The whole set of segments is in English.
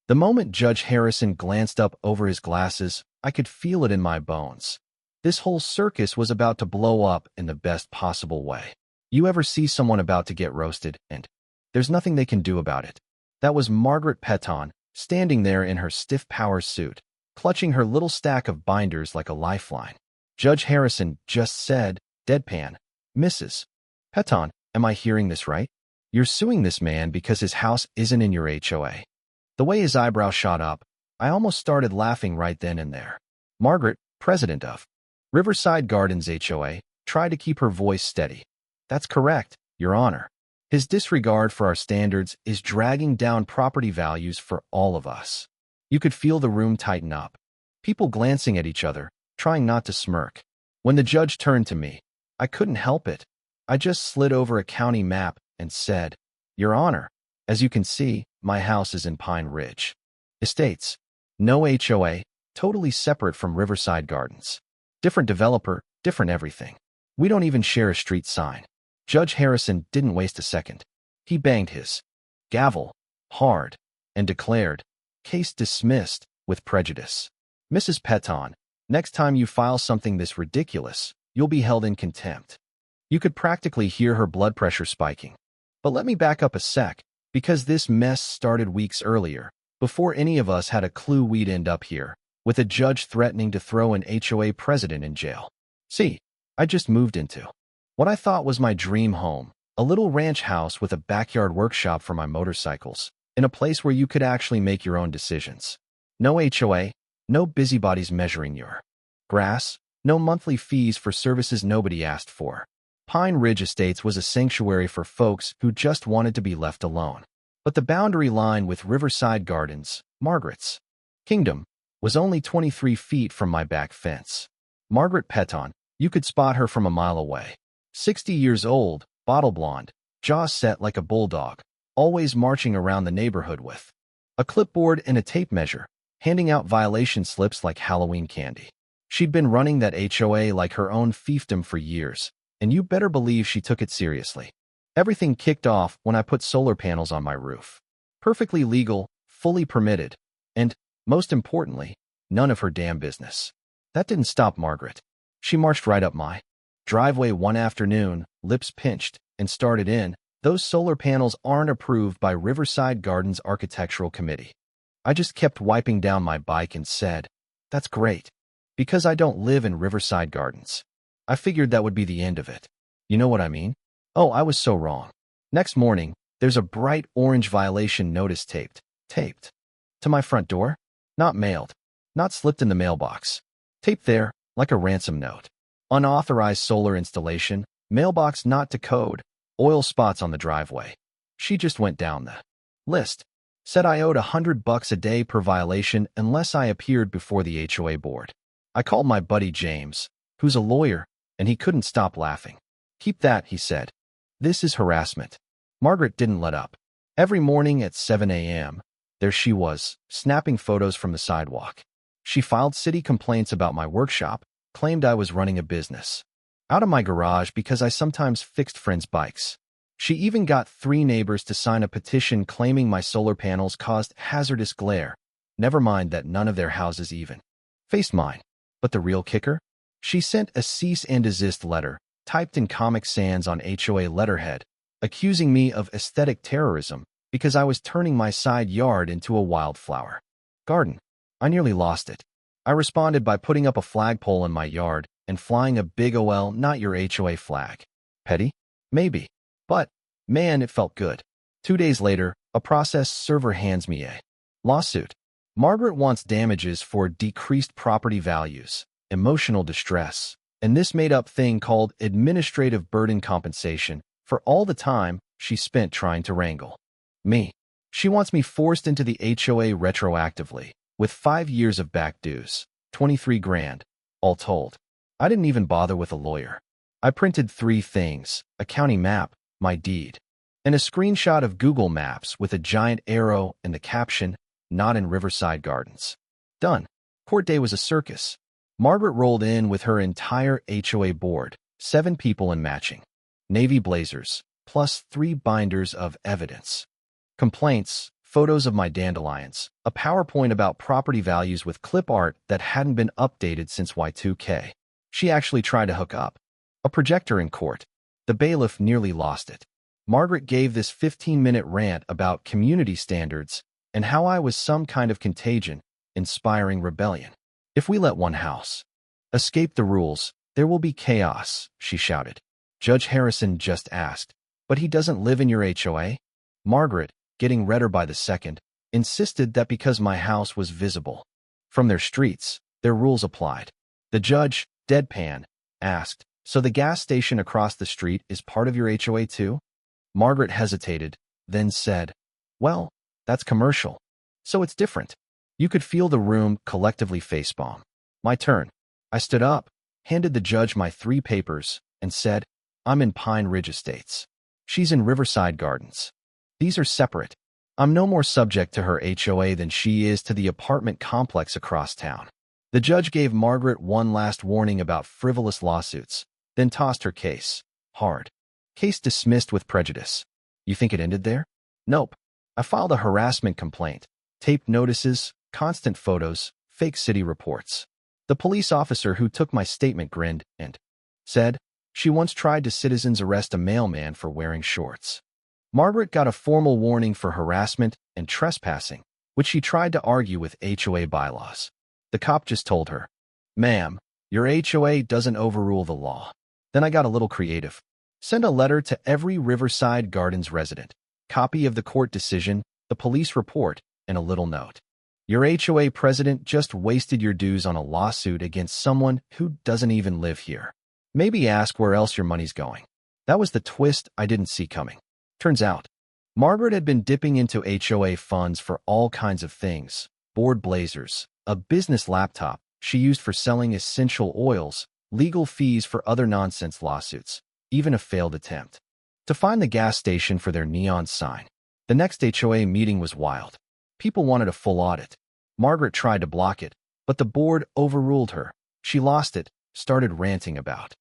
The moment Judge Harrison glanced up over his glasses, I could feel it in my bones. This whole circus was about to blow up in the best possible way. You ever see someone about to get roasted, and there's nothing they can do about it? That was Margaret Peton, standing there in her stiff power suit, clutching her little stack of binders like a lifeline. Judge Harrison just said, deadpan, "Mrs. Peton, am I hearing this right? You're suing this man because his house isn't in your HOA." The way his eyebrow shot up, I almost started laughing right then and there. Margaret, president of Riverside Gardens HOA, tried to keep her voice steady. "That's correct, Your Honor. His disregard for our standards is dragging down property values for all of us." You could feel the room tighten up. People glancing at each other, trying not to smirk. When the judge turned to me, I couldn't help it. I just slid over a county map and said, "Your Honor, as you can see, my house is in Pine Ridge Estates. No HOA, totally separate from Riverside Gardens. Different developer, different everything. We don't even share a street sign." Judge Harrison didn't waste a second. He banged his gavel hard and declared, "Case dismissed with prejudice. Mrs. Peton, next time you file something this ridiculous, you'll be held in contempt." You could practically hear her blood pressure spiking. But let me back up a sec, because this mess started weeks earlier, before any of us had a clue we'd end up here, with a judge threatening to throw an HOA president in jail. See, I just moved into what I thought was my dream home, a little ranch house with a backyard workshop for my motorcycles, in a place where you could actually make your own decisions. No HOA, no busybodies measuring your grass, no monthly fees for services nobody asked for. Pine Ridge Estates was a sanctuary for folks who just wanted to be left alone. But the boundary line with Riverside Gardens, Margaret's kingdom, was only 23 feet from my back fence. Margaret Peton, you could spot her from a mile away. 60 years old, bottle blonde, jaw set like a bulldog, always marching around the neighborhood with a clipboard and a tape measure, handing out violation slips like Halloween candy. She'd been running that HOA like her own fiefdom for years, and you better believe she took it seriously. Everything kicked off when I put solar panels on my roof. Perfectly legal, fully permitted, and, most importantly, none of her damn business. That didn't stop Margaret. She marched right up my driveway one afternoon, lips pinched, and started in, "Those solar panels aren't approved by Riverside Gardens Architectural Committee." I just kept wiping down my bike and said, "That's great, because I don't live in Riverside Gardens." I figured that would be the end of it. You know what I mean? Oh, I was so wrong. Next morning, there's a bright orange violation notice taped to my front door. Not mailed, not slipped in the mailbox. Taped there, like a ransom note. Unauthorized solar installation, mailbox not to code, oil spots on the driveway. She just went down the list. Said I owed $100 a day per violation unless I appeared before the HOA board. I called my buddy James, who's a lawyer, and he couldn't stop laughing. "Keep that," he said. "This is harassment." Margaret didn't let up. Every morning at 7 a.m., there she was, snapping photos from the sidewalk. She filed city complaints about my workshop, claimed I was running a business out of my garage because I sometimes fixed friends' bikes. She even got 3 neighbors to sign a petition claiming my solar panels caused hazardous glare. Never mind that none of their houses even faced mine. But the real kicker? She sent a cease and desist letter, typed in Comic Sans on HOA letterhead, accusing me of aesthetic terrorism because I was turning my side yard into a wildflower garden. I nearly lost it. I responded by putting up a flagpole in my yard and flying a big "OL, not your HOA" flag. Petty? Maybe. But, man, it felt good. 2 days later, a process server hands me a lawsuit. Margaret wants damages for decreased property values, emotional distress, and this made-up thing called administrative burden compensation for all the time she spent trying to wrangle me. She wants me forced into the HOA retroactively, with 5 years of back dues, 23 grand, all told. I didn't even bother with a lawyer. I printed 3 things: a county map, my deed, and a screenshot of Google Maps with a giant arrow and the caption, "Not in Riverside Gardens." Done. Court day was a circus. Margaret rolled in with her entire HOA board, 7 people in matching navy blazers, plus 3 binders of evidence. Complaints, photos of my dandelions, a PowerPoint about property values with clip art that hadn't been updated since Y2K. She actually tried to hook up a projector in court. The bailiff nearly lost it. Margaret gave this 15-minute rant about community standards and how I was some kind of contagion, inspiring rebellion. If we let one house escape the rules, there will be chaos, she shouted. Judge Harrison just asked, but he doesn't live in your HOA? Margaret, getting redder by the second, insisted that because my house was visible from their streets, their rules applied. The judge, deadpan, asked, so the gas station across the street is part of your HOA too? Margaret hesitated, then said, well, that's commercial, so it's different. You could feel the room collectively facepalm. My turn. I stood up, handed the judge my 3 papers, and said, I'm in Pine Ridge Estates. She's in Riverside Gardens. These are separate. I'm no more subject to her HOA than she is to the apartment complex across town. The judge gave Margaret one last warning about frivolous lawsuits, then tossed her case. Hard. Case dismissed with prejudice. You think it ended there? Nope. I filed a harassment complaint, taped notices, constant photos, fake city reports. The police officer who took my statement grinned and said, she once tried to citizens arrest a mailman for wearing shorts. Margaret got a formal warning for harassment and trespassing, which she tried to argue with HOA bylaws. The cop just told her, ma'am, your HOA doesn't overrule the law. Then I got a little creative. Send a letter to every Riverside Gardens resident, copy of the court decision, the police report, and a little note. Your HOA president just wasted your dues on a lawsuit against someone who doesn't even live here. Maybe ask where else your money's going. That was the twist I didn't see coming. Turns out, Margaret had been dipping into HOA funds for all kinds of things. Board blazers, a business laptop she used for selling essential oils, legal fees for other nonsense lawsuits, even a failed attempt to find the gas station for their neon sign. The next HOA meeting was wild. People wanted a full audit. Margaret tried to block it, but the board overruled her. She lost it, started ranting about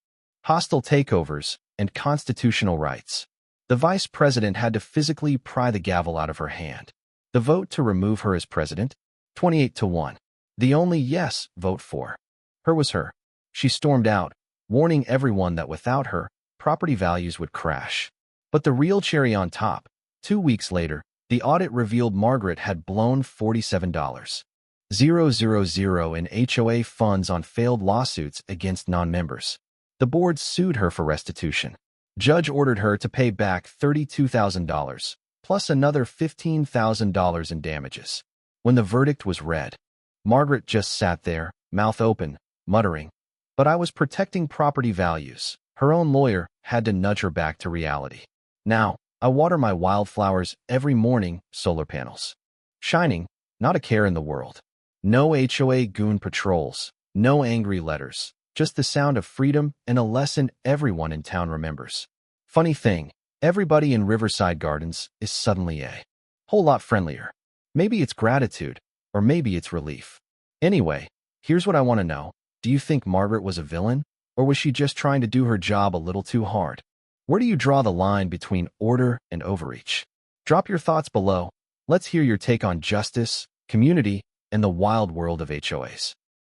hostile takeovers and constitutional rights. The vice president had to physically pry the gavel out of her hand. The vote to remove her as president? 28-1. The only yes vote for her was her. She stormed out, warning everyone that without her, property values would crash. But the real cherry on top, 2 weeks later, the audit revealed Margaret had blown $47,000 in HOA funds on failed lawsuits against non-members. The board sued her for restitution. Judge ordered her to pay back $32,000, plus another $15,000 in damages. When the verdict was read, Margaret just sat there, mouth open, muttering, but I was protecting property values. Her own lawyer had to nudge her back to reality. Now, I water my wildflowers every morning, solar panels shining, not a care in the world. No HOA goon patrols, no angry letters, just the sound of freedom and a lesson everyone in town remembers. Funny thing, everybody in Riverside Gardens is suddenly a whole lot friendlier. Maybe it's gratitude, or maybe it's relief. Anyway, here's what I want to know. Do you think Margaret was a villain, or was she just trying to do her job a little too hard? Where do you draw the line between order and overreach? Drop your thoughts below. Let's hear your take on justice, community, and the wild world of HOAs.